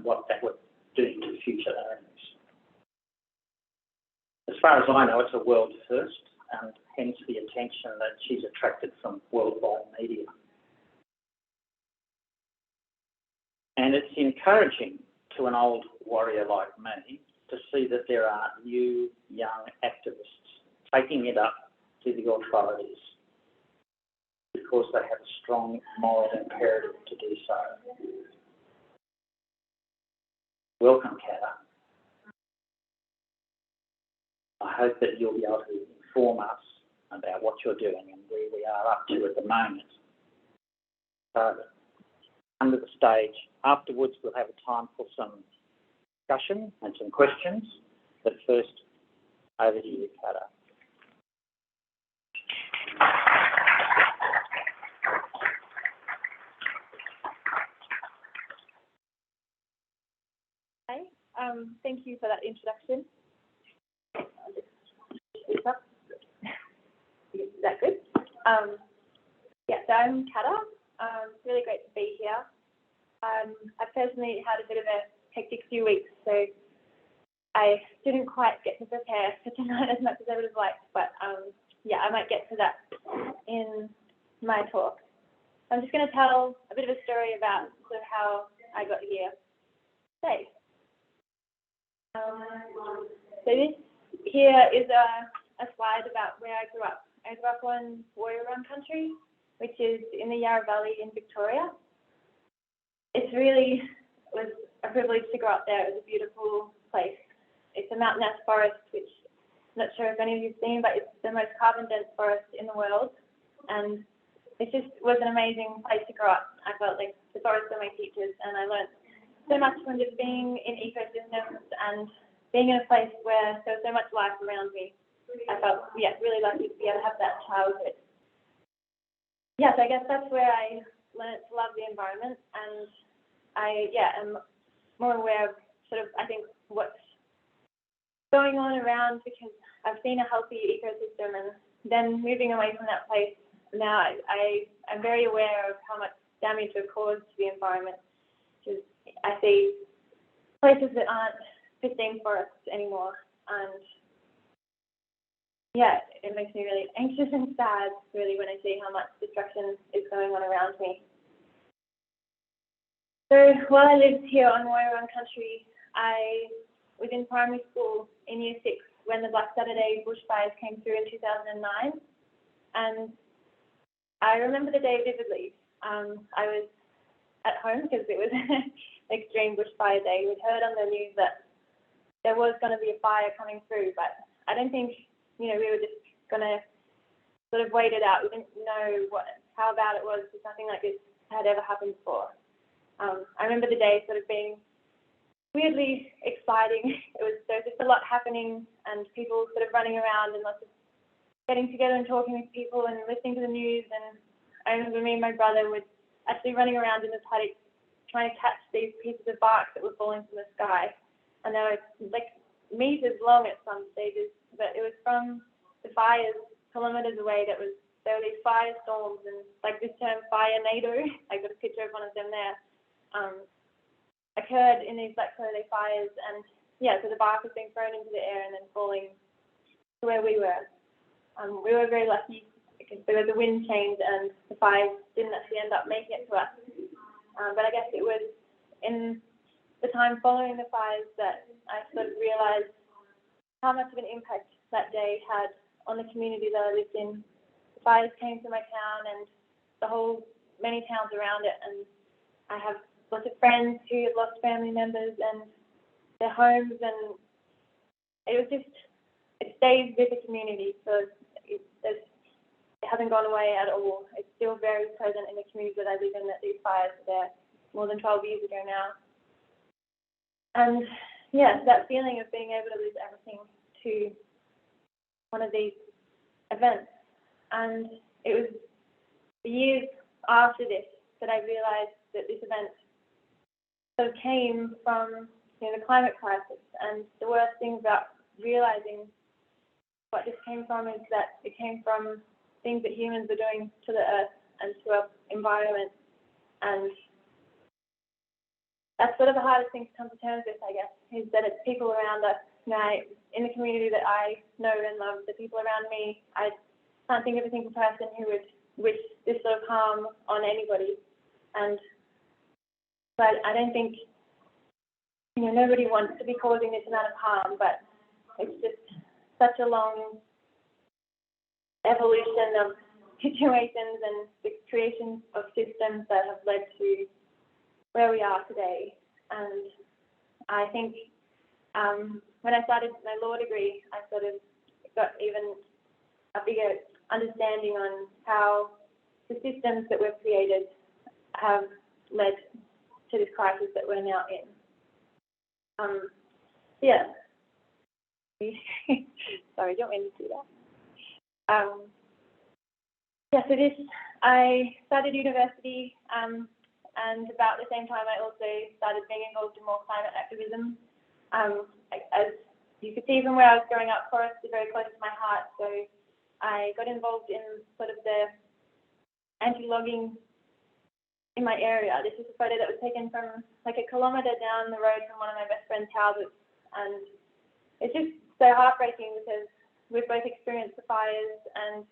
what that would do to future owners. As far as I know, it's a world first, and hence the attention that she's attracted from worldwide media. And it's encouraging to an old warrior like me to see that there are new, young activists taking it up to the authorities because they have a strong moral imperative to do so. Welcome, Katta. I hope that you'll be able to inform us about what you're doing and where we are up to at the moment. So, under the stage, afterwards we'll have a time for some discussion and some questions, but first, over to you, Katta. Thank you for that introduction. Is that good? Yeah, so I'm Katta. It's really great to be here. I personally had a bit of a hectic few weeks, so I didn't quite get to prepare for tonight as much as I would have liked, but yeah, I might get to that in my talk. I'm just going to tell a bit of a story about sort of how I got here today. So this here is a slide about where I grew up. I grew up on Woiwurrung country, which is in the Yarra Valley in Victoria. It really was a privilege to grow up there. It was a beautiful place. It's a mountainous forest, which I'm not sure if any of you've seen, but it's the most carbon-dense forest in the world. And it just was an amazing place to grow up. I felt like the forests were my teachers, and I learned so much from just being in ecosystems and being in a place where there was so much life around me. I felt, yeah, really lucky to be able to have that childhood. Yeah, so I guess that's where I learned to love the environment, and I, am more aware of sort of, I think, what's going on around, because I've seen a healthy ecosystem, and then moving away from that place, now I'm very aware of how much damage we've caused to the environment. Because I see places that aren't pristine forests anymore, and yeah, it makes me really anxious and sad, really, when I see how much destruction is going on around me. So while I lived here on Woiwurrung country, I was in primary school in Year 6 when the Black Saturday bushfires came through in 2009, and I remember the day vividly. I was at home because it was an extreme bushfire day. We'd heard on the news that there was going to be a fire coming through, but I don't think, we were just going to sort of wait it out. We didn't know how bad it was, because nothing like this had ever happened before. I remember the day sort of being weirdly exciting. There was just a lot happening, and people sort of running around and lots of getting together and talking with people and listening to the news. And I remember me and my brother were actually running around in the paddock trying to catch these pieces of bark that were falling from the sky. And they were like meters long at some stages, but it was from the fires kilometers away. There were these firestorms, and like this term fire-nado, I got a picture of one of them there, occurred in these Black Saturday fires. And yeah, so the bark was being thrown into the air and then falling to where we were. We were very lucky because there was a wind change and the fires didn't actually end up making it to us. But I guess it was in the time following the fires that I sort of realised how much of an impact that day had on the community that I lived in. The fires came to my town and many towns around it, and I have lots of friends who have lost family members and their homes, and it stays with the community. So it hasn't gone away at all. It's still very present in the community that I live in, that these fires are there more than 12 years ago now. And yeah, that feeling of being able to lose everything to one of these events. And it was years after this that I realised that this event sort of came from the climate crisis, and the worst thing about realising what this came from is that it came from things that humans are doing to the earth and to our environment, and that's sort of the hardest thing to come to terms with, I guess, is that it's people around us. In the community that I know and love, the people around me, I can't think of a single person who would wish this sort of harm on anybody. But I don't think, nobody wants to be causing this amount of harm, but it's just such a long evolution of situations and the creation of systems that have led to where we are today. And I think when I started my law degree, I sort of got even a bigger understanding on how the systems that we've created have led to this crisis that we're now in. Sorry, don't mean to do that. So I started university, and about the same time I also started being involved in more climate activism. As you could see from where I was growing up, forests are very close to my heart, so I got involved in sort of the anti-logging in my area. This is a photo that was taken from like a kilometre down the road from one of my best friend's houses, and it's just so heartbreaking because we've both experienced the fires, and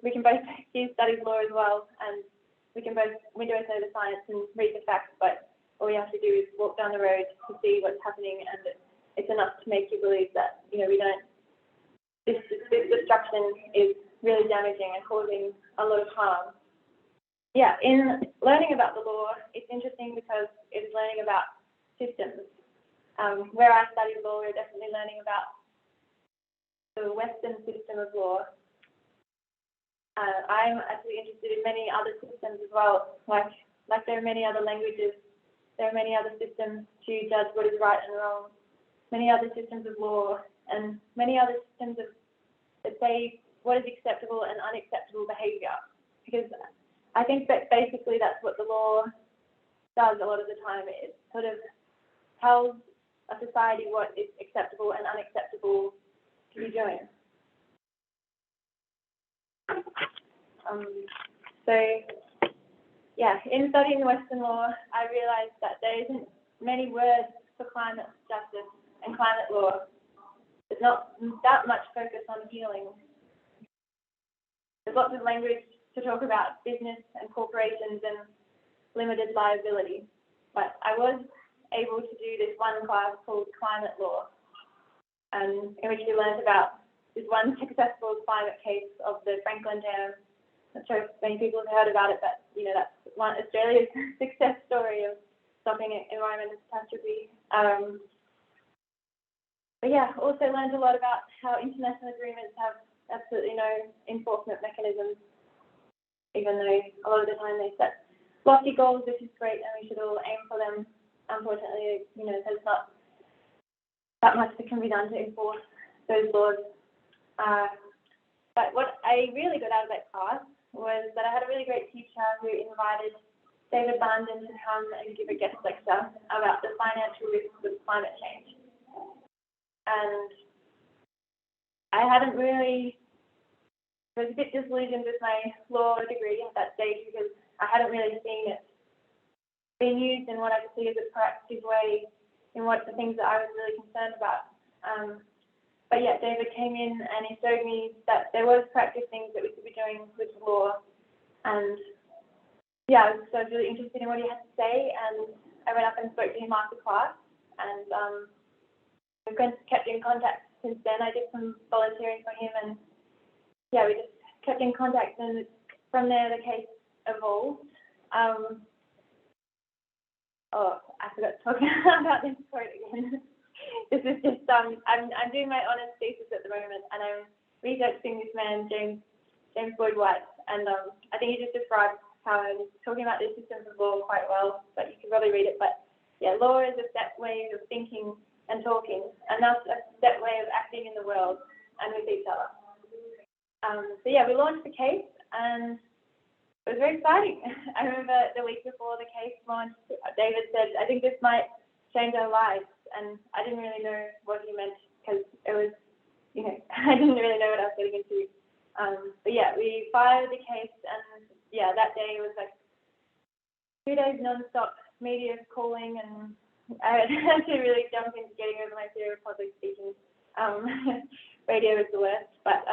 we can both study law as well, and we both know the science and read the facts, but all we have to do is walk down the road to see what's happening, and it's enough to make you believe that this destruction is really damaging and causing a lot of harm. In learning about the law, it's interesting because it's learning about systems. Where I studied law, we're definitely learning about the Western system of law. I'm actually interested in many other systems as well, like there are many other languages, there are many other systems to judge what is right and wrong, many other systems of law, and many other systems that say what is acceptable and unacceptable behaviour. Because I think that basically that's what the law does a lot of the time. It sort of tells a society what is acceptable and unacceptable to be doing. In studying Western law, I realised that there isn't many words for climate justice and climate law. There's not that much focus on healing. There's lots of language to talk about business and corporations and limited liability. But I was able to do this one class called Climate Law, and in which we learned about this one successful climate case of the Franklin Dam. I'm not sure if many people have heard about it, but that's one Australia's success story of stopping environmental catastrophe. Also learned a lot about how international agreements have absolutely no enforcement mechanisms, even though a lot of the time they set lofty goals, which is great, and we should all aim for them. Unfortunately, there's not that much that can be done to enforce those laws. But what I really got out of that class was that I had a really great teacher who invited David Barnden to come and give a guest lecture about the financial risks of climate change. And I was a bit disillusioned with my law degree at that stage because I hadn't really seen it being used in what I could see as a proactive way in what the things that I was really concerned about. David came in and he showed me that there was practice things that we could be doing with the law. And I was really interested in what he had to say, and I went up and spoke to him after class, and we've kept in contact since then. I did some volunteering for him, and we just kept in contact, and from there the case evolved. I forgot to talk about this quote again. This is just, I'm doing my honours thesis at the moment, and I'm researching this man, James Boyd White, and I think he just described how I was talking about these systems of law quite well, but you can probably read it. But law is a set way of thinking and talking, and that's a set way of acting in the world and with each other. We launched the case, and it was very exciting. I remember the week before the case launched, David said, I think this might change our lives. And I didn't really know what he meant because it was, I didn't really know what I was getting into. But yeah, we filed the case, and yeah, that day was like 2 days non-stop media calling, and I had to really jump into getting over my fear of public speaking. Radio was the worst, but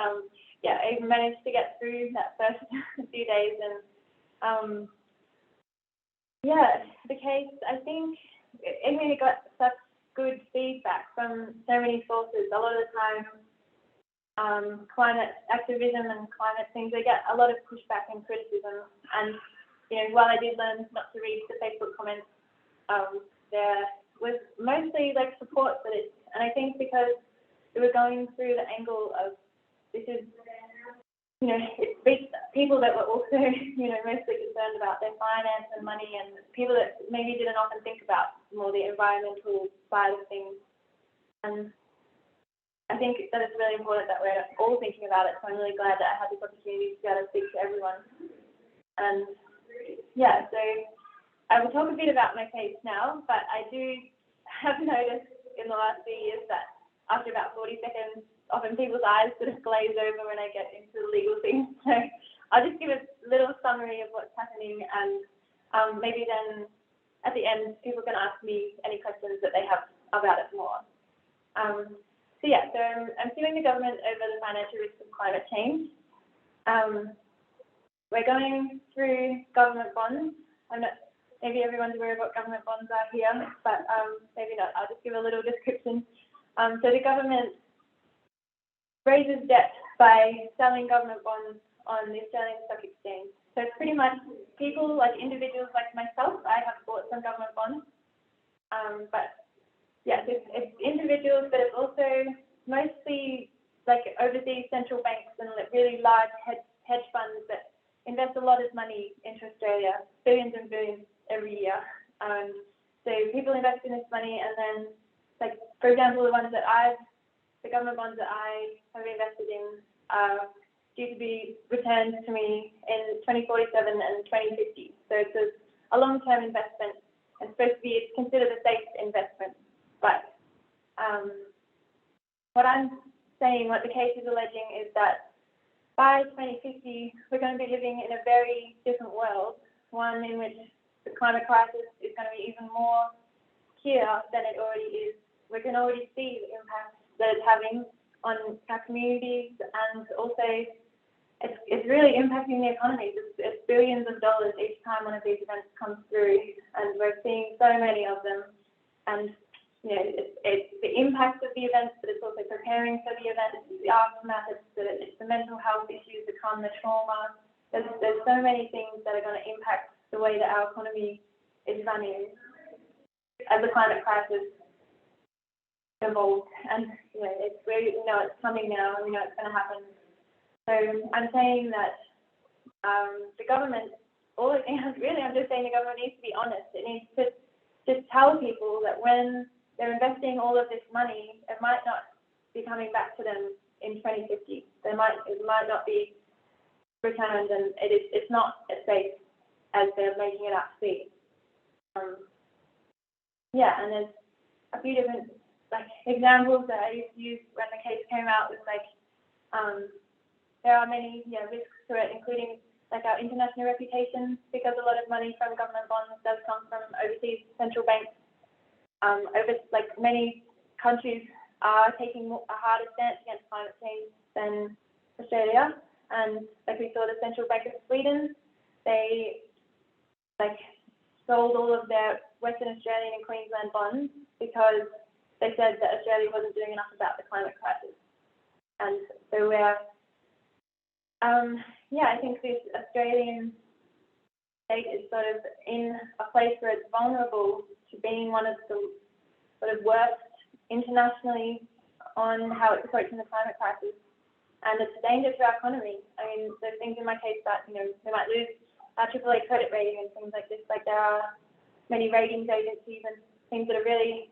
yeah, I managed to get through that first few days, and yeah, the case, I think it really got such good feedback from so many sources. A lot of the time, climate activism and climate things, they get a lot of pushback and criticism. And, while I did learn not to read the Facebook comments, there was mostly like support for this. And I think because we were going through the angle of this is, it reached people that were also, mostly concerned about their finance and money, and people that maybe didn't often think about more the environmental side of things. And I think that it's really important that we're all thinking about it, so I'm really glad that I had this opportunity to be able to speak to everyone. And yeah, so I will talk a bit about my case now, but I do have noticed in the last few years that after about 40 seconds, often people's eyes sort of glaze over when I get into the legal things. So I'll just give a little summary of what's happening, and maybe then at the end, people can ask me any questions that they have about it more. So I'm suing the government over the financial risks of climate change. We're going through government bonds. Maybe everyone's aware of what government bonds are here, but maybe not. I'll just give a little description. So the government raises debt by selling government bonds on the Australian Stock Exchange. So pretty much people, like individuals like myself, I have bought some government bonds. But yes, it's individuals, but it's also mostly like overseas central banks and like really large hedge funds that invest a lot of money into Australia, billions and billions every year. So people invest in this money, and then, like for example, the government bonds that I have invested in are due to be returned to me in 2047 and 2050. So it's a long-term investment, and it's considered a safe investment. But what the case is alleging is that by 2050, we're going to be living in a very different world, one in which the climate crisis is going to be even more clear than it already is. We can already see the impact that it's having on our communities, and also it's really impacting the economy. It's billions of dollars each time one of these events comes through, and we're seeing so many of them. And it's the impact of the events, but it's also preparing for the events, the aftermath, it's the mental health issues that come, the trauma. There's so many things that are going to impact the way that our economy is running as the climate crisis evolves. And we know it's coming now, and we know it's going to happen. So I'm saying that the government, I'm just saying the government needs to be honest. It needs to just tell people that when they're investing all of this money, it might not be coming back to them in 2050. It might not be returned, and it's not as safe as they're making it out to be. And there's a few different examples that I used to use when the case came out. Was there are many risks to it, including our international reputation, because a lot of money from government bonds does come from overseas central banks. Many countries are taking a harder stance against climate change than Australia, and we saw the Central Bank of Sweden, they sold all of their Western Australian and Queensland bonds because they said that Australia wasn't doing enough about the climate crisis. And so I think this Australian state is sort of in a place where it's vulnerable to being one of the sort of worst internationally on how it's approaching the climate crisis. And it's a danger to our economy. I mean, there's things in my case that, they might lose our AAA credit rating and things like this. There are many ratings agencies and things that are really,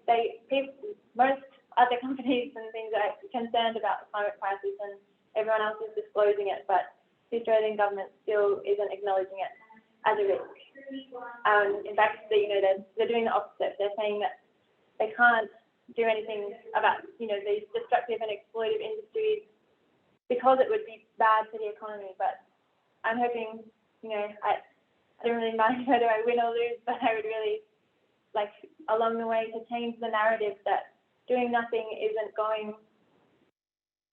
most other companies and things are concerned about the climate crisis, and everyone else is disclosing it. But the Australian government still isn't acknowledging it as a risk. In fact, they're doing the opposite. They're saying that they can't do anything about, these destructive and exploitative industries because it would be bad for the economy. But I'm hoping, I don't really mind whether I win or lose, but I would really like along the way to change the narrative that doing nothing isn't going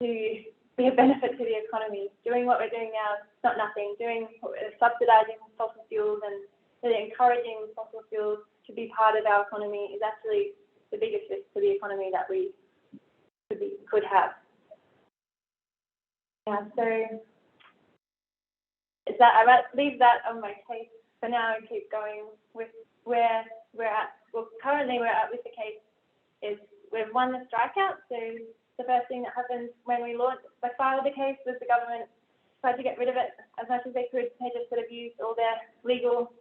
to be a benefit to the economy. Doing what we're doing now is not nothing. Subsidising fossil fuels and really encouraging fossil fuels to be part of our economy is actually the biggest risk to the economy that we could have. Yeah, so is that I might leave that on my case for now and keep going with where we're at. Well, currently we're at with the case is we've won the strikeout. So the first thing that happened when we filed the case was the government tried to get rid of it as much as they could. They just sort of used all their legal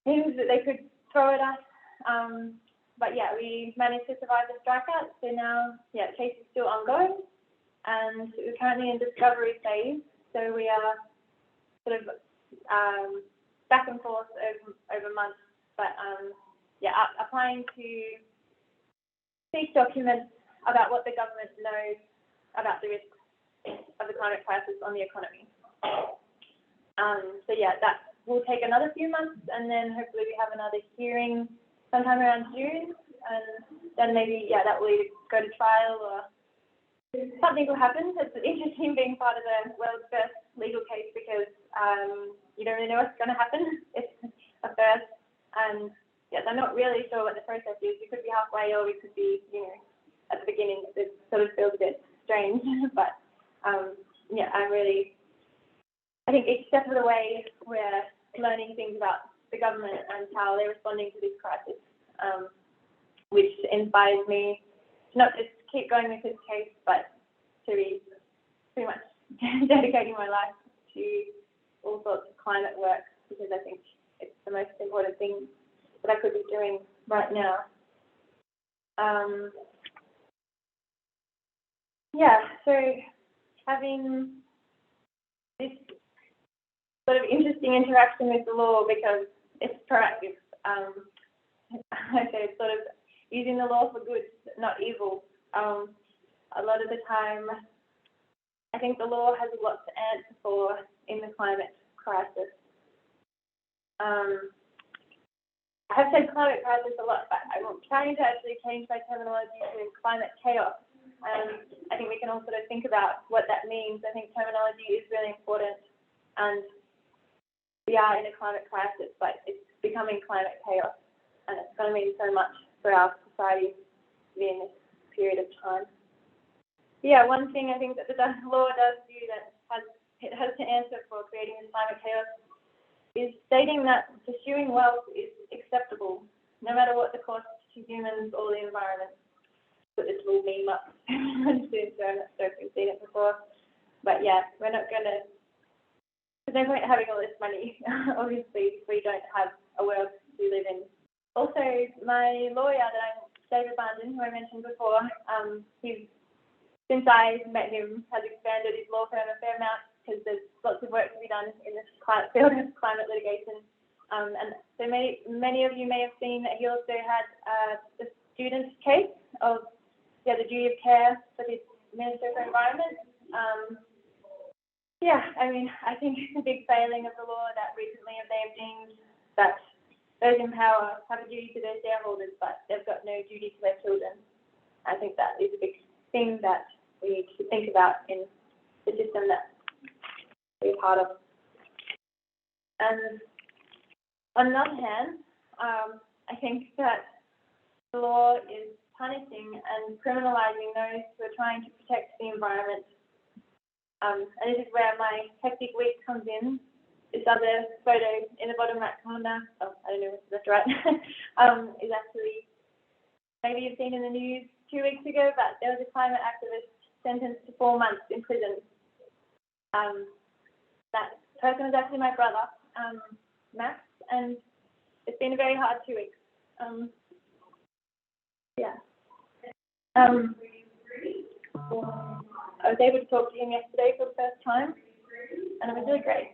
things that they could throw at us. But yeah, we managed to survive the strikeout. So now, the case is still ongoing, and we're currently in discovery phase. So we are sort of back and forth over months, but applying to seek documents about what the government knows about the risks of the climate crisis on the economy. That will take another few months, and then hopefully we have another hearing sometime around June, and then maybe that will either go to trial or something will happen. It's interesting being part of the world's first legal case because you don't really know what's going to happen. It's a first, and I'm not really sure what the process is. We could be halfway or we could be, at the beginning. It sort of feels a bit strange, but I think each step of the way we're learning things about the government and how they're responding to this crisis, which inspires me to not just keep going with this case, but to be pretty much dedicating my life to all sorts of climate work, because I think it's the most important thing that I could be doing right now. So having this sort of interesting interaction with the law because it's proactive. It's sort of using the law for good, not evil. A lot of the time, I think the law has a lot to answer for in the climate crisis. I have said climate crisis a lot, but I'm trying to actually change my terminology to climate chaos. I think we can all sort of think about what that means. I think terminology is really important, and we are in a climate crisis, but it's becoming climate chaos, and it's going to mean so much for our society in this period of time. One thing I think that the law does do that has to answer for creating this climate chaos is stating that pursuing wealth is acceptable, no matter what the cost to humans or the environment. Put this little meme up soon, so I'm not sure if you've seen it before. But we're not going to, there's no point having all this money, obviously, if we don't have a world to live in. Also, my lawyer, David Barnden, who I mentioned before, since I met him, has expanded his law firm a fair amount because there's lots of work to be done in this field of climate litigation. And so many of you may have seen that he also had the student case of the duty of care for the Minister for Environment. I think it's a big failing of the law that recently they have deemed that those in power have a duty to their shareholders, but they've got no duty to their children. I think that is a big thing that we need to think about in the system that we're part of. And on the other hand, I think that the law is punishing and criminalising those who are trying to protect the environment. And this is where my hectic week comes in. This other photo in the bottom right corner, I don't know if that's right, is actually, maybe you've seen in the news 2 weeks ago, but there was a climate activist sentenced to 4 months in prison. That person was actually my brother, Max, and it's been a very hard 2 weeks. I was able to talk to him yesterday for the first time, and it was really great.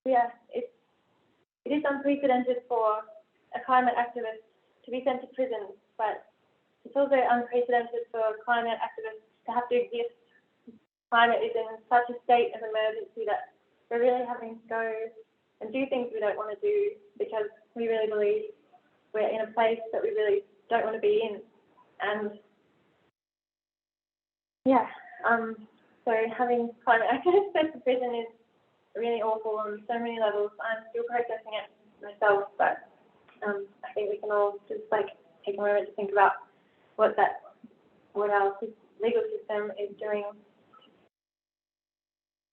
Yeah, it is unprecedented for a climate activist to be sent to prison, but it's also unprecedented for climate activists to have to exist. Climate is in such a state of emergency that we're really having to go and do things we don't want to do because we really believe we're in a place that we really don't want to be in. And yeah, so having climate activists sent to prison is really awful on so many levels. I'm still processing it myself, but I think we can all just take a moment to think about what our legal system is doing.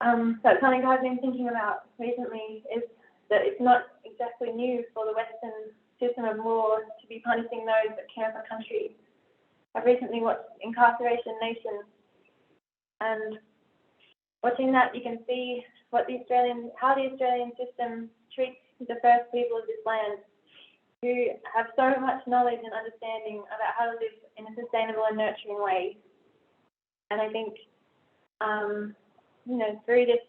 So something I've been thinking about recently is that it's not exactly new for the Western system of law to be punishing those that care for country. I've recently watched Incarceration Nation, and watching that you can see how the Australian system treats the first people of this land, who have so much knowledge and understanding about how to live in a sustainable and nurturing way. And I think, through this,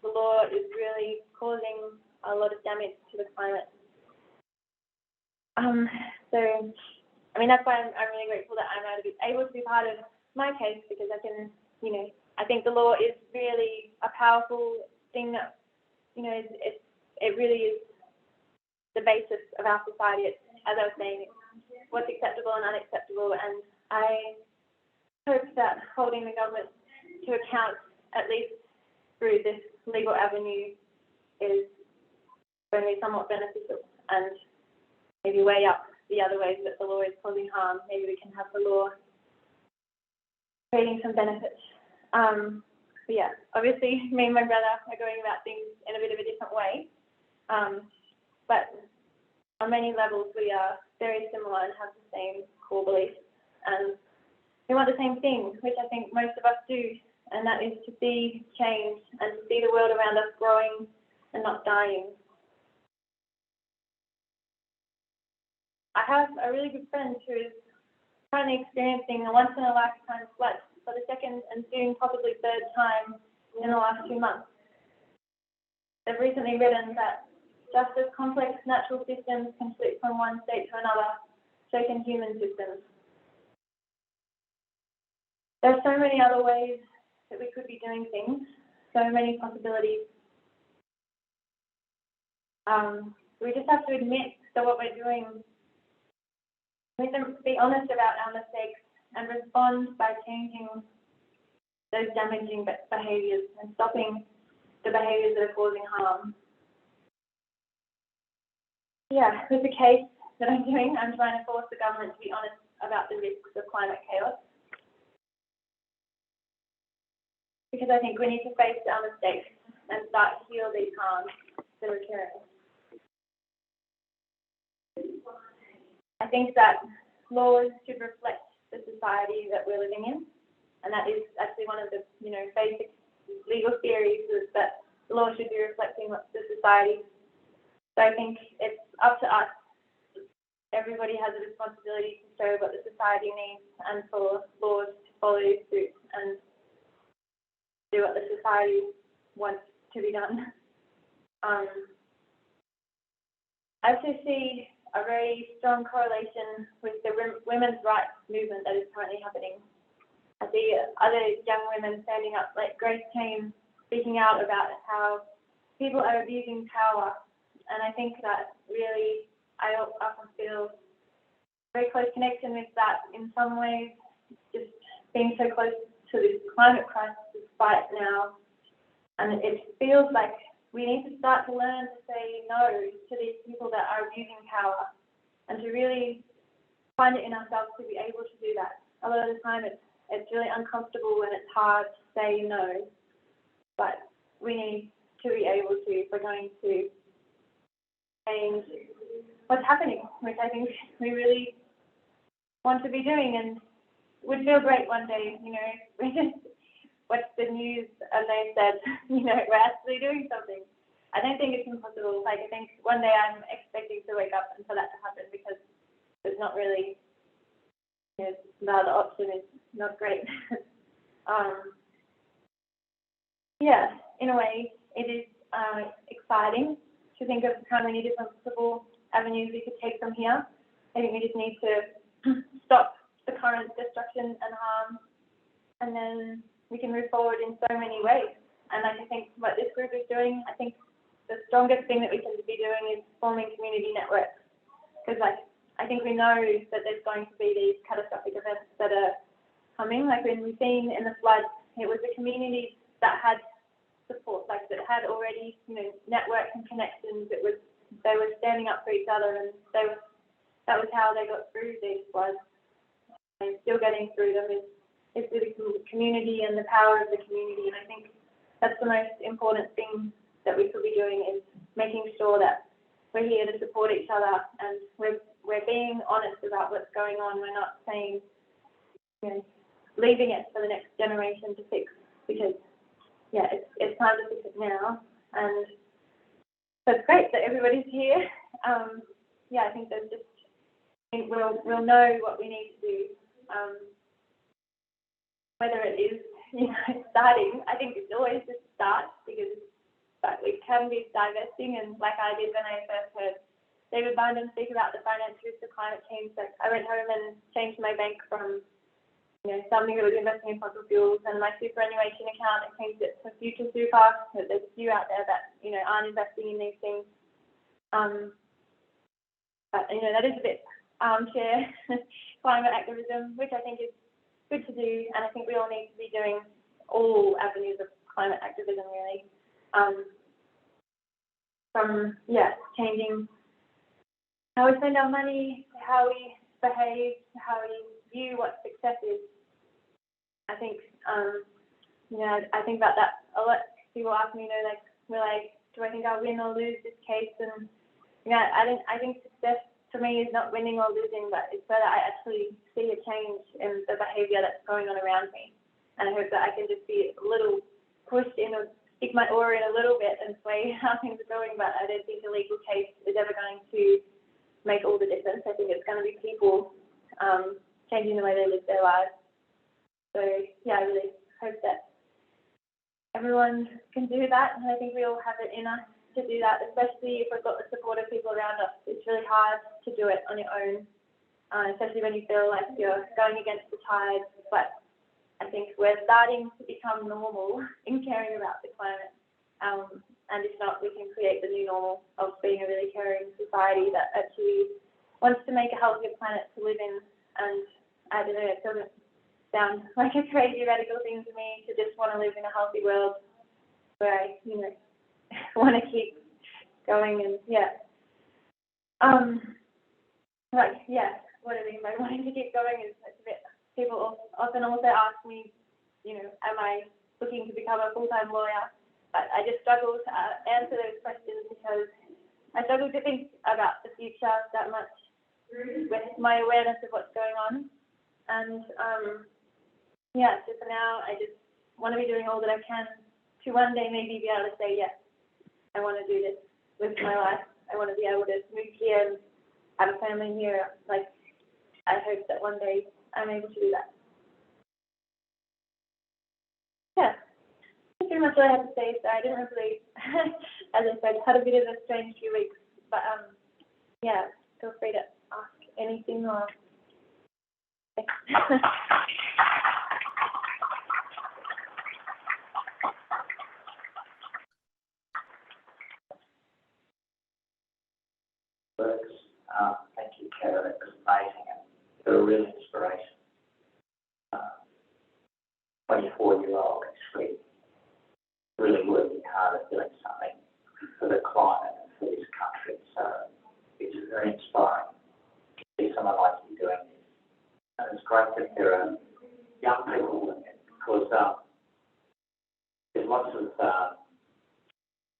the law is really causing a lot of damage to the climate. That's why I'm really grateful that I'm able to be part of my case, because I can, I think the law is really a powerful thing that, it really is the basis of our society. It's, as I was saying, what's acceptable and unacceptable, and I hope that holding the government to account, at least through this legal avenue, is going to be somewhat beneficial, and maybe weigh up the other ways that the law is causing harm. Maybe we can have the law creating some benefits. But yeah, obviously me and my brother are going about things in a bit of a different way, but on many levels we are very similar and have the same core beliefs, and we want the same thing, which I think most of us do, and that is to see change and to see the world around us growing and not dying. I have a really good friend who is currently experiencing a once-in-a-lifetime flood for the second and soon possibly third time in the last 2 months. They've recently written that just as complex natural systems can slip from one state to another, so can human systems. There are so many other ways that we could be doing things, so many possibilities. We just have to admit that what we're doing, we have to be honest about our mistakes and respond by changing those damaging behaviours and stopping the behaviours that are causing harm. Yeah, with the case that I'm doing, I'm trying to force the government to be honest about the risks of climate chaos, because I think we need to face our mistakes and start to heal these harms that are occurring. I think that laws should reflect the society that we're living in, and that is actually one of the basic legal theories, is that the law should be reflecting the society. So I think it's up to us. Everybody has a responsibility to show what the society needs, and for laws to follow suit and do what the society wants to be done. I also see a very strong correlation with the women's rights movement that is currently happening. I see other young women standing up, like Grace Tame, speaking out about how people are abusing power, and I think that really, I often feel a very close connection with that in some ways, just being so close to this climate crisis fight now, and it feels like we need to start to learn to say no to these people that are abusing power, and to really find it in ourselves to be able to do that. A lot of the time it's really uncomfortable and it's hard to say no, but we need to be able to, if we're going to change what's happening, which I think we really want to be doing, and would feel great one day, we just watch the news and they said, we're actually doing something. I don't think it's impossible. I think one day I'm expecting to wake up and for that to happen, because it's not really, the other option is not great. yeah, in a way, it is exciting to think of how many different possible avenues we could take from here. I think we just need to stop the current destruction and harm, and then we can move forward in so many ways. And I think what this group is doing, I think the strongest thing that we can be doing is forming community networks. Because I think we know that there's going to be these catastrophic events that are coming. Like when we've seen in the floods, it was the communities that had support, like that had already, networks and connections. They were standing up for each other, and that was how they got through these floods. And still getting through them is through the community and the power of the community. And I think that's the most important thing that we could be doing, is making sure that we're here to support each other, and we're being honest about what's going on. We're not saying, leaving it for the next generation to fix, because it's time to fix it now. And so it's great that everybody's here. I think there's just, we'll know what we need to do. Whether it is, starting, I think it's always just start, because it can be divesting. And like I did when I first heard David Bindon speak about the financial risk of climate change, I went home and changed my bank from something that was investing in fossil fuels, and my superannuation account, I changed it to future super. There's a few out there that aren't investing in these things. But that is a bit armchair climate activism, which I think is good to do, and I think we all need to be doing all avenues of climate activism, really. From changing how we spend our money, to how we behave, to how we view what success is. I think, I think about that a lot. People ask me, do I think I'll win or lose this case? And I think success for me is not winning or losing, but it's that I actually see a change in the behaviour that's going on around me, and I hope that I can just be a little pushed in, or stick my oar in a little bit and sway how things are going. But I don't think a legal case is ever going to make all the difference. I think it's going to be people changing the way they live their lives. So I really hope that everyone can do that, and I think we all have it in us to do that, especially if we've got the support of people around us. It's really hard to do it on your own, especially when you feel like you're going against the tide. But I think we're starting to become normal in caring about the climate, and if not, we can create the new normal of being a really caring society that actually wants to make a healthier planet to live in. And I don't know, it doesn't sound like a crazy radical thing to me to just want to live in a healthy world where I, want to keep going. And what I mean by wanting to keep going is it's a bit, people often also ask me, am I looking to become a full-time lawyer? But I just struggle to answer those questions, because I struggle to think about the future that much with my awareness of what's going on. And so for now, I just want to be doing all that I can to one day maybe be able to say, yes, I want to do this with my life. I want to be able to move here and have a family here. I hope that one day I'm able to do that. That's pretty much what I have to say. So I didn't really, as I said, had a bit of a strange few weeks. But feel free to ask anything or. Thank you, Katta. It was amazing, and you're a real inspiration. 24-year-old actually really working hard at doing something for the climate and for this country. So it's very inspiring to see someone like you doing this. And it's great that there are young people doing it, because there's lots of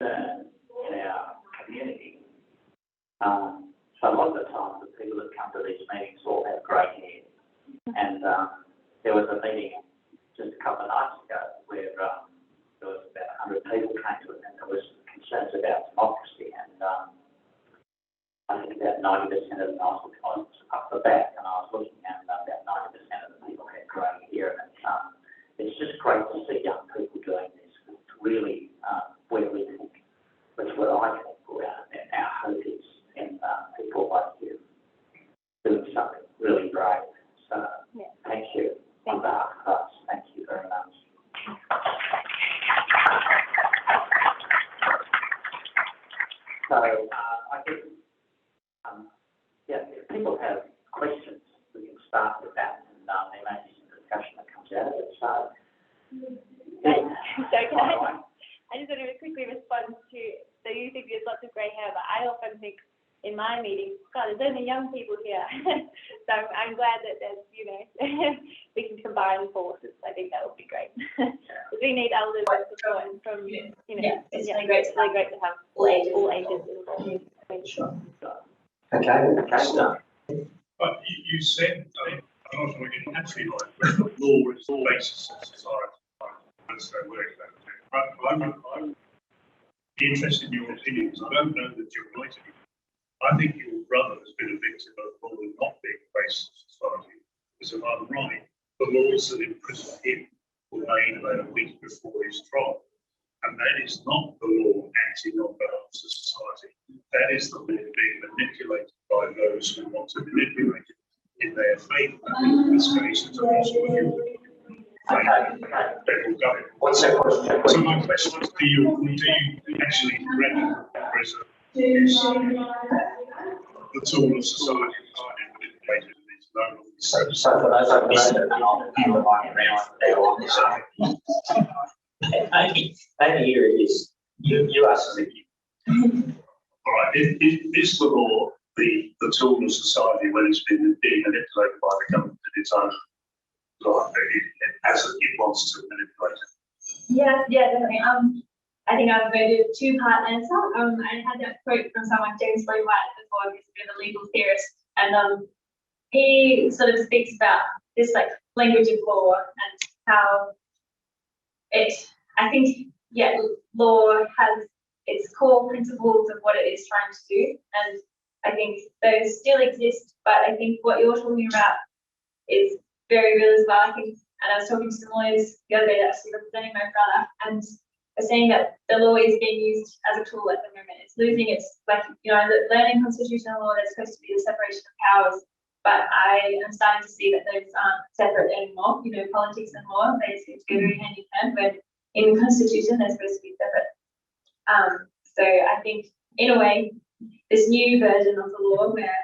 concern in our community. So a lot of the time, the people that come to these meetings all have grey hair. And there was a meeting just a couple of nights ago where there was about 100 people came to it, and there was concerns about democracy. And I think about 90% of the nights was up the back, and I was looking, and about 90% of the people had grey hair. And it's just So I guess, yeah, if people have questions, we can start with that, and there may be some discussion that comes out of it. So, So can I just want to quickly respond to, so you think there's lots of grey hair, but I often think in my meetings, God, there's only young people here. So I'm glad that there's, we can combine forces. I think that would be great. Because we need elders support from, it's really great to have all ages involved. Sure. Okay. Start. But you said, I'm not sure we're getting actually right, but law is the basis of society. That's their word. I'm interested in your opinions. I don't know that you're right. I think your brother has been a victim of law not being the basis of society. Because if I'm right, the laws that imprison him were made about a week before his trial. And that is not the law acting on behalf of society. That is the law being manipulated by those who want to manipulate it in their favour. In this case, it's a possible federal government. What's that question? So my question is, do you actually reckon there is the tool of society is manipulated and it's no longer? So for those who missed it, and I'll hand the mic around now on this. Maybe here it is. You ask me. All right, is the law the tool of society when it's being manipulated by the government in its own life, as it wants to manipulate it? Yeah, definitely. I think I've voted two-part answer. I had that quote from someone, James Lee White, before, who's a bit of a legal theorist, and he sort of speaks about this like language of law and how I think, law has its core principles of what it is trying to do, and I think those still exist, but I think what you're talking about is very real as well. I think, and I was talking to some lawyers the other day actually representing my brother, and they're saying that the law is being used as a tool at the moment. It's losing its, learning constitutional law, there's supposed to be the separation of powers, but I am starting to see that those aren't separate anymore. Politics and law, they seem to go very hand in hand, when in the Constitution, they're supposed to be separate. So I think, in a way, this new version of the law where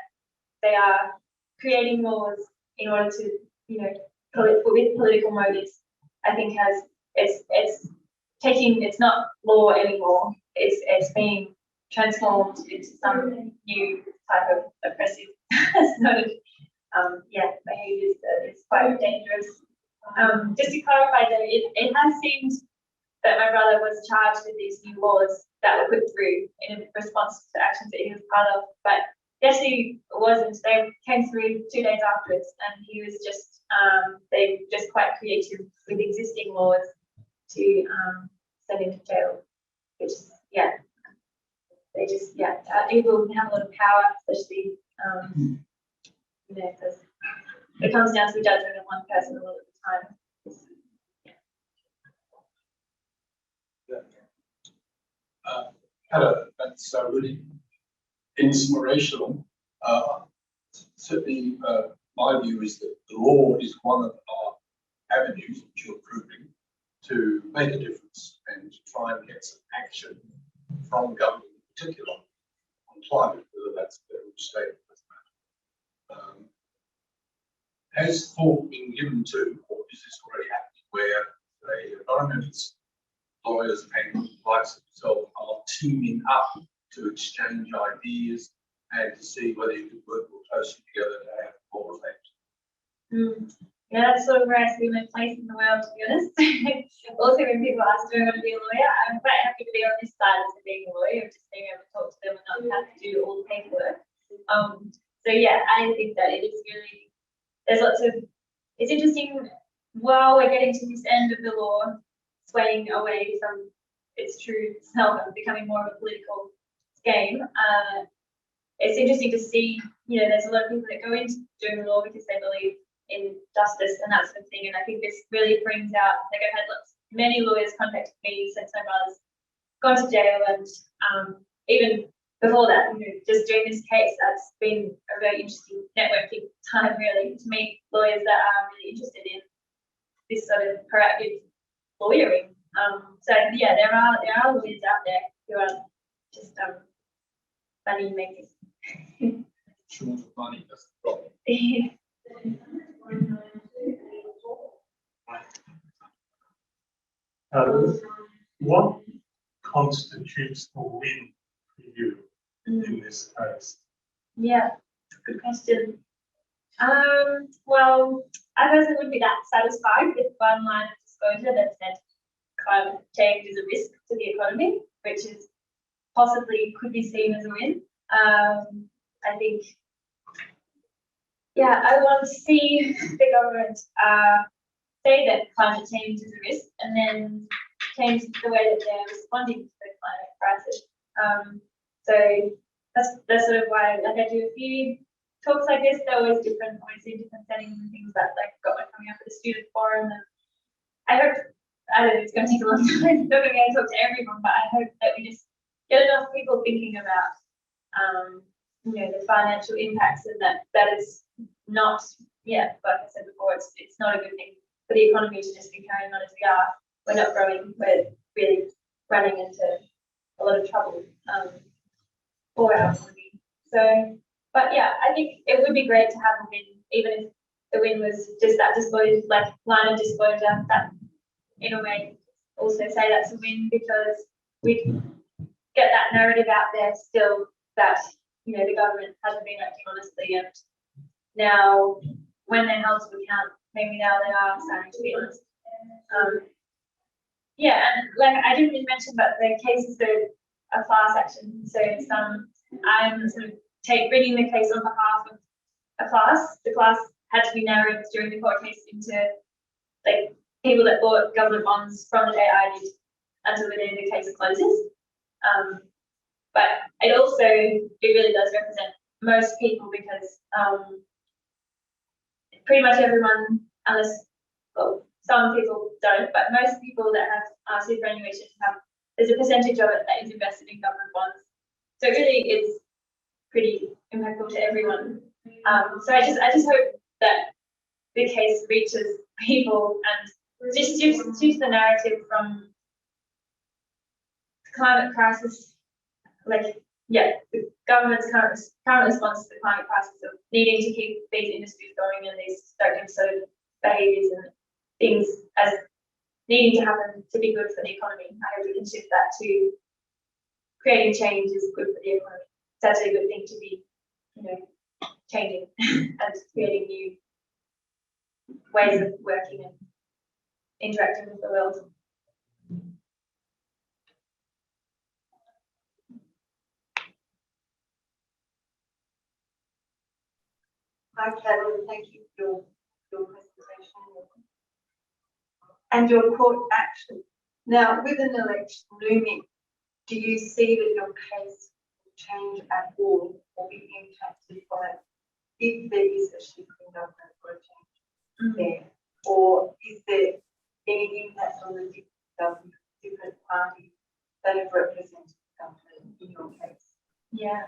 they are creating laws in order to, with political motives, I think it's not law anymore. It's being transformed into some new type of oppressive sort of behaviours that is quite dangerous. Just to clarify though, it has seemed that my brother was charged with these new laws that were put through in response to actions that he was part of, but he actually wasn't. They came through 2 days afterwards, and he was just, they just quite creative with existing laws to send him to jail, which is, they just, people can have a lot of power, especially, because it comes down to the judgment of one person a lot of the time. That's really inspirational. Certainly, my view is that the law is one of our avenues which you're proving to make a difference and to try and get some action from government in particular on climate, whether that's federal, state, doesn't matter. Has thought been given to, or is this already happening, where environmentalists, lawyers and likes of yourself are teaming up to exchange ideas and to see whether you could work more closely together to have more effect? Yeah, that's sort of where I see my place in the world, to be honest. Also, when people ask, do I want to be a lawyer, I'm quite happy to be on this side as being a lawyer, just being able to talk to them and not have to do all the paperwork. So yeah, I think that it is really, there's lots of, it's interesting, while we're getting to this end of the law, swaying away from its true self and becoming more of a political game, it's interesting to see, there's a lot of people that go into doing the law because they believe in justice and that sort of thing. And I think this really brings out, like I've had many lawyers contact me since my brother's gone to jail, and even before that, just doing this case, that's been a very interesting networking time, really, to meet lawyers that are really interested in this sort of proactive lawyering. So yeah, there are lawyers out there who are just money makers. Short of money, that's the problem. What constitutes a win for you in this case? Yeah, good question. Well, I personally wouldn't be that satisfied with one line of disclosure that said climate change is a risk to the economy, which is possibly could be seen as a win. I think, yeah, I want to see the government say that climate change is a risk and then change the way that they're responding to the climate crisis. So that's sort of why, like, I do a few talks like this. They're always different, always in different settings and things. That like got one coming up at the student forum, and I hope, I don't know, it's going to take a long time. Not going to be able to talk to everyone, but I hope that we just get enough people thinking about, you know, the financial impacts, and that is not, yeah, like I said before, it's not a good thing for the economy to just be carrying on as we are. We're not growing. We're really running into a lot of trouble for our economy. So, but yeah, I think it would be great to have a win, even if the win was just that disclosure, like line of disclosure, that in a way also say that's a win, because we get that narrative out there still that, you know, the government hasn't been acting honestly, and now when they're held to account, maybe now they are starting to be honest. Yeah, and like I didn't really mention, but the cases are a class action. So I'm sort of bringing the case on behalf of a class. The class had to be narrowed during the court case into like people that bought government bonds from the day I did until the day the case closes. But it really does represent most people, because pretty much everyone, unless, well, some people don't, but most people that have superannuation there's a percentage of it that is invested in government bonds. So it really is pretty impactful to everyone. So I just hope that the case reaches people and just shifts the narrative from climate crisis, like, yeah, the government's current response to the climate crisis of needing to keep these industries going and these certain sort of behaviours and things as needing to happen to be good for the economy. I hope we can shift that to creating change is good for the economy. It's actually a good thing to be, you know, changing and creating new ways of working and interacting with the world. Hi, Kevin. Thank you for your presentation and your court action. Now, with an election looming, do you see that your case will change at all or be impacted by it if there is a shift in government or a change there? Or is there any impact on the different parties that have represented the government in your case? Yeah.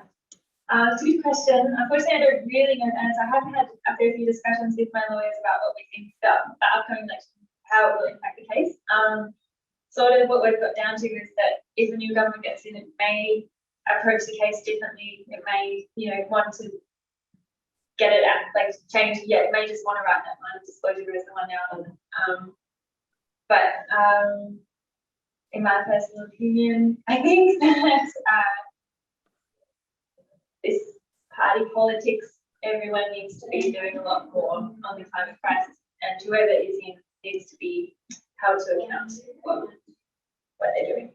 It's a good question. Unfortunately, I don't really know the answer. I have had a fair few discussions with my lawyers about what we think about the upcoming election, how it will impact the case. Sort of what we've got down to is that if a new government gets in, it may approach the case differently. It may, you know, want to get it out, like change. Yeah, it may just want to write that line of disclosure as the one now. But in my personal opinion, I think that this party politics, everyone needs to be doing a lot more on the climate crisis, and whoever is in needs to be held to account for what they're doing.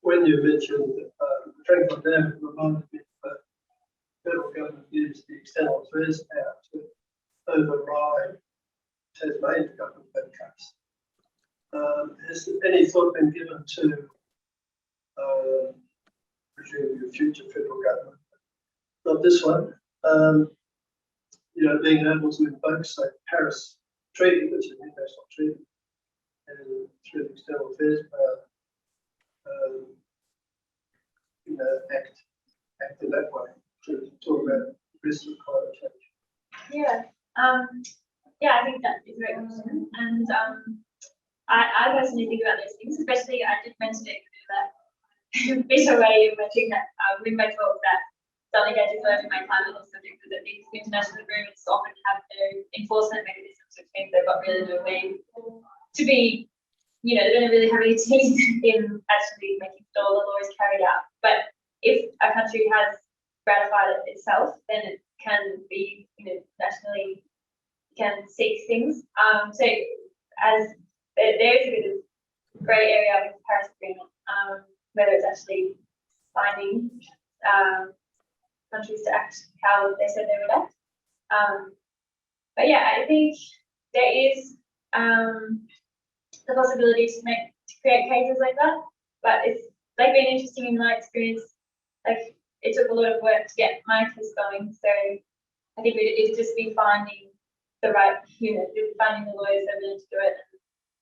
When you mentioned Franklin Dam, it reminded me that the federal government used the external affairs power to override Tasmanian government cuts. Has any thought been given to presumably the future federal government, not this one, you know, being able to invoke, say, Paris Treaty, which is an international treaty, and through the external affairs power, you know, act in that way to talk about the risk of climate change? Yeah. Yeah, I think that is a great question. And I personally think about those things, especially I did mention it in that bit away of mentioning that in my talk that something I deserve in my climate law subject is that these international agreements often have no enforcement mechanisms, which means they've got really no way to be, they don't really have any teeth in actually making sure the law is carried out. But if a country has ratified it itself, then it can be, nationally can seek things. So as there is a bit of grey area with the Paris Agreement, whether it's actually binding countries to act how they said they would act. But yeah, I think there is the possibility to create cases like that, but it's like been interesting in my experience. Like it took a lot of work to get my case going, so I think it's just been finding the right, finding the lawyers that are willing to do it,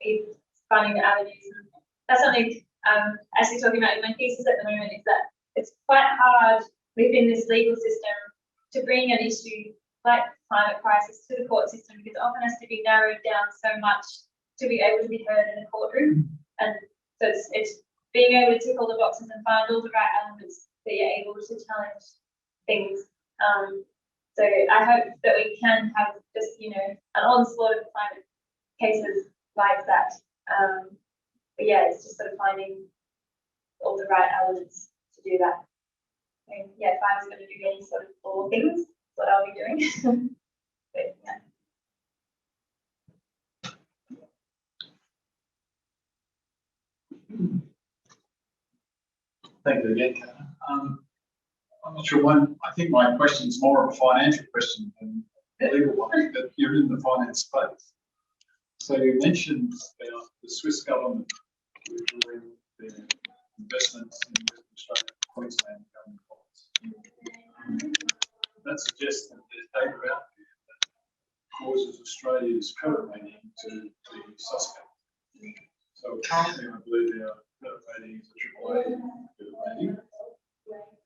and finding the avenues. And that's something actually talking about in my thesis at the moment is that it's quite hard within this legal system to bring an issue like climate crisis to the court system, because it often has to be narrowed down so much to be able to be heard in a courtroom. And so it's being able to tick all the boxes and find all the right elements that you're able to challenge things. So I hope that we can have just, an onslaught of climate cases like that. But yeah, it's just sort of finding all the right elements to do that. And yeah, if I was going to do any sort of law things, that's what I'll be doing. But, yeah. Thank you again, Katta. I'm not sure I think my question is more of a financial question than a legal one, but you're in the finance space. So you mentioned about the Swiss government withdrawing their investments in Western Australia, Queensland government bonds. That suggests that there's data out there that causes Australia's credit rating to be suspect. So currently, I believe our credit rating is a AAA credit rating.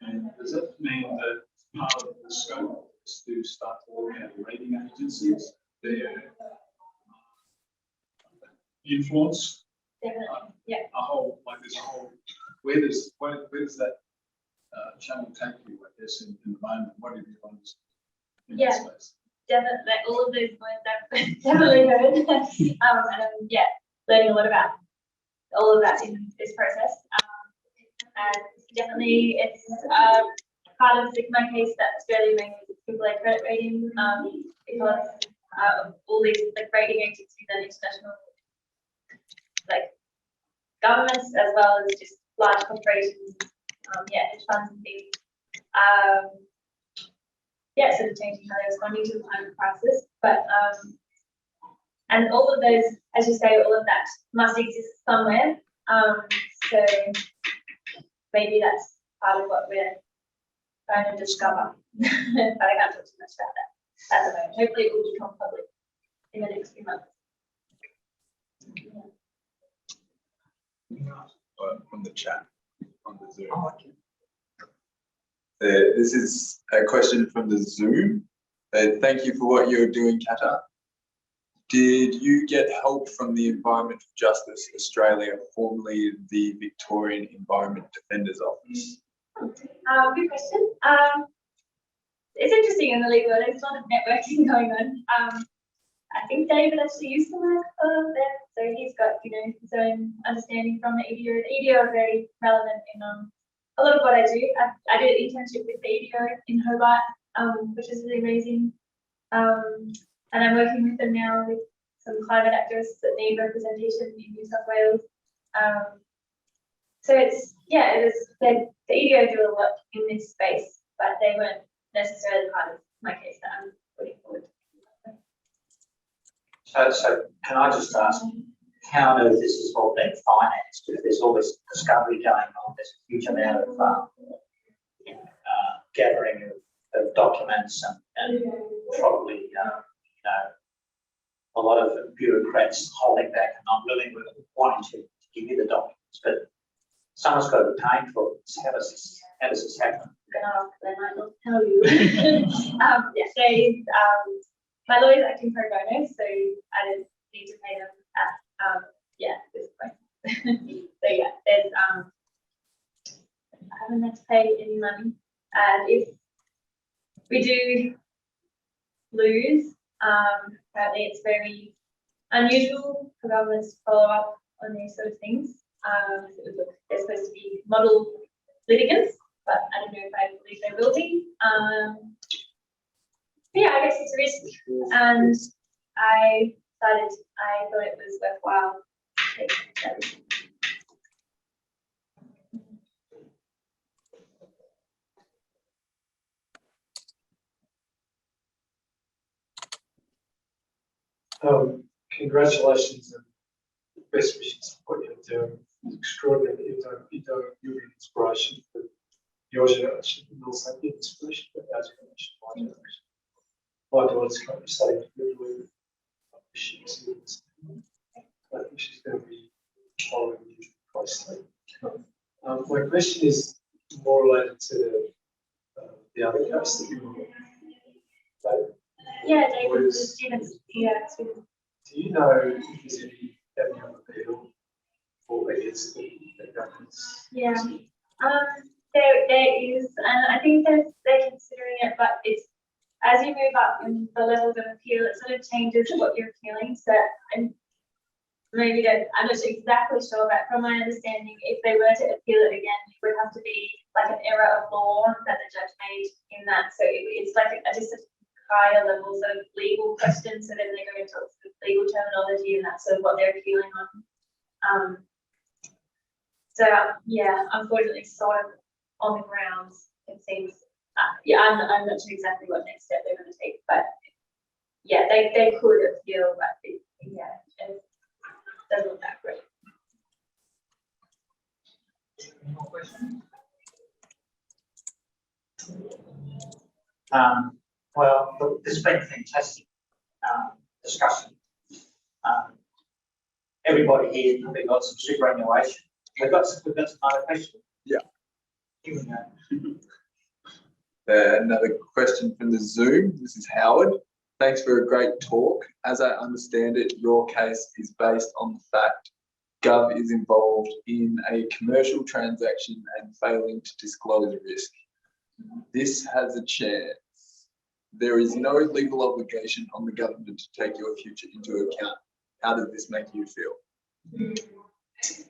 And does that mean that part of the scope is to start to look at rating agencies, their influence? Definitely, yeah. Where does that channel take you, I guess, in the moment? What have you learned in that space? Definitely, all of those points I've definitely heard. And learning a lot about all of that in this process. And definitely it's part of the Sigma case that Australia maintains AAA credit rating, because all these rating agencies and international governments, as well as just large corporations, hedge funds and things, sort of changing how they're responding to the climate crisis. But and all of those, as you say, all of that must exist somewhere. So maybe that's part of what we're trying to discover. But I can't talk too much about that at the moment. Hopefully it will become public in the next few months. From the chat on the Zoom. Oh, okay. This is a question from the Zoom. Thank you for what you're doing, Katta. Did you get help from the Environmental Justice Australia, formerly the Victorian Environment Defenders Office? Good question. It's interesting in the legal, there's a lot of networking going on. I think David actually used to work there, so he's got his own understanding from the EDO. The EDO are very relevant in a lot of what I do. I did an internship with the EDO in Hobart, which is really amazing. And I'm working with them now with some climate activists that need representation in New South Wales. So the EDO do a lot in this space, but they weren't necessarily part of my case that I'm putting forward. So can I just ask, how on earth this is all being financed? If there's all this discovery going on, there's a huge amount of gathering of documents and probably a lot of bureaucrats holding back and not willing to wanting to give you the documents, but someone's got to be paying for it. How does this happen? I'm going to ask them, I will tell you. my lawyer's acting pro bono, so I don't need to pay them at this point. So yeah, there's I haven't had to pay any money, and if we do lose, apparently it's very unusual for governments to follow up on these sort of things. They're supposed to be model litigants, but I don't know if I believe they will be. Yeah, I guess it's a risk, and I thought it was worthwhile taking that risk. Congratulations and best wishes for what you're doing. It's extraordinary that you're an inspiration for your generation and also an inspiration for our generation, my generation. My daughter's currently studying to be she's I think she's going to be following you closely. My question is more related to the other case that you were. Yeah, David, the students. Yeah, students. Do you know if there's any avenue of appeal for against the government's? Yeah, there is, and I think they're considering it, but it's as you move up in the levels of appeal, it sort of changes what you're appealing. So I'm not exactly sure, but from my understanding, if they were to appeal it again, it would have to be like an error of law that the judge made in that. So it's like just a higher levels of legal questions. So then they go into sort of legal terminology, and that's sort of what they're appealing on. So yeah, unfortunately, sort of on the grounds, it seems. I'm not sure exactly what next step they're going to take, but yeah, they could appeal, but it doesn't look that great. Any more questions? Well, look, this has been a fantastic discussion. Everybody here probably got some superannuation. We've got some other questions. Yeah. Here we go. Another question from the Zoom. This is Howard. Thanks for a great talk. As I understand it, your case is based on the fact Gov is involved in a commercial transaction and failing to disclose risk. This has a chance. There is no legal obligation on the government to take your future into account. How does this make you feel? Yes.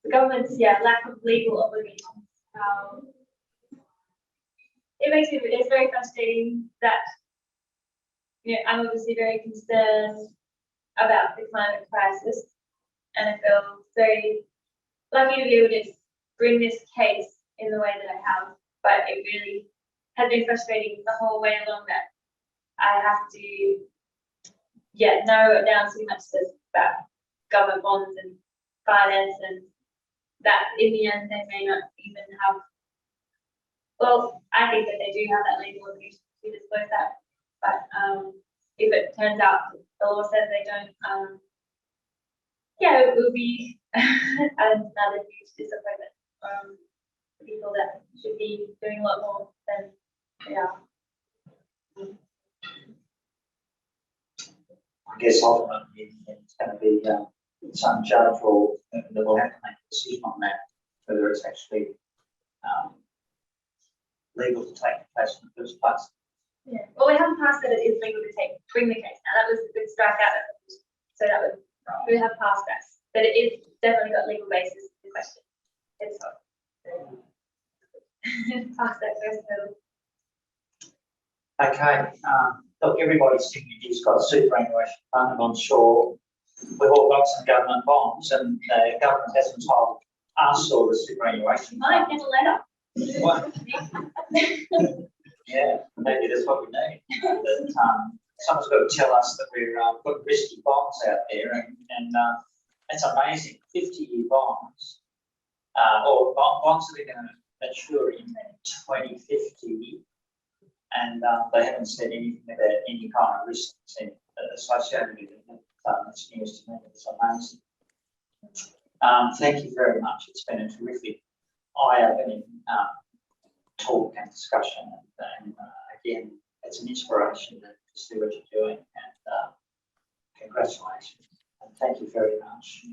The government's lack of legal obligations. It's very frustrating that I'm obviously very concerned about the climate crisis, and I feel very lucky to be able to bring this case in the way that I have. But it really has been frustrating the whole way along that I have to narrow it down so much about government bonds and finance, and that in the end they may not even have. Well, I think that they do have that legal obligation to disclose that, but if it turns out that the law says they don't, it will be another huge disappointment for people that should be doing a lot more than they are. I guess ultimately it's going to be some judge or that will have to make a decision on that, whether it's actually legal to take the case in the first place. Yeah. Well, we haven't passed that it is legal to bring the case. Now that was a good strike out, so that was we have passed that, but it is definitely got legal basis. The question. It's not. Pass that first hurdle. Okay. Look, everybody's thinking you've got a superannuation fund, and I'm sure we've all got some government bonds, and the government hasn't told us or the superannuation Might fund. get a letter. What? Yeah, maybe that's what we need. But someone's got to tell us that we're putting risky bonds out there, and it's amazing. 50-year bonds, or bonds that are going to mature in 2050, and they haven't said anything about any kind of risk associated with it. It's news to me. It's amazing. Thank you very much. It's been a terrific eye-opening talk and discussion. And again, it's an inspiration to see what you're doing, and congratulations. And thank you very much.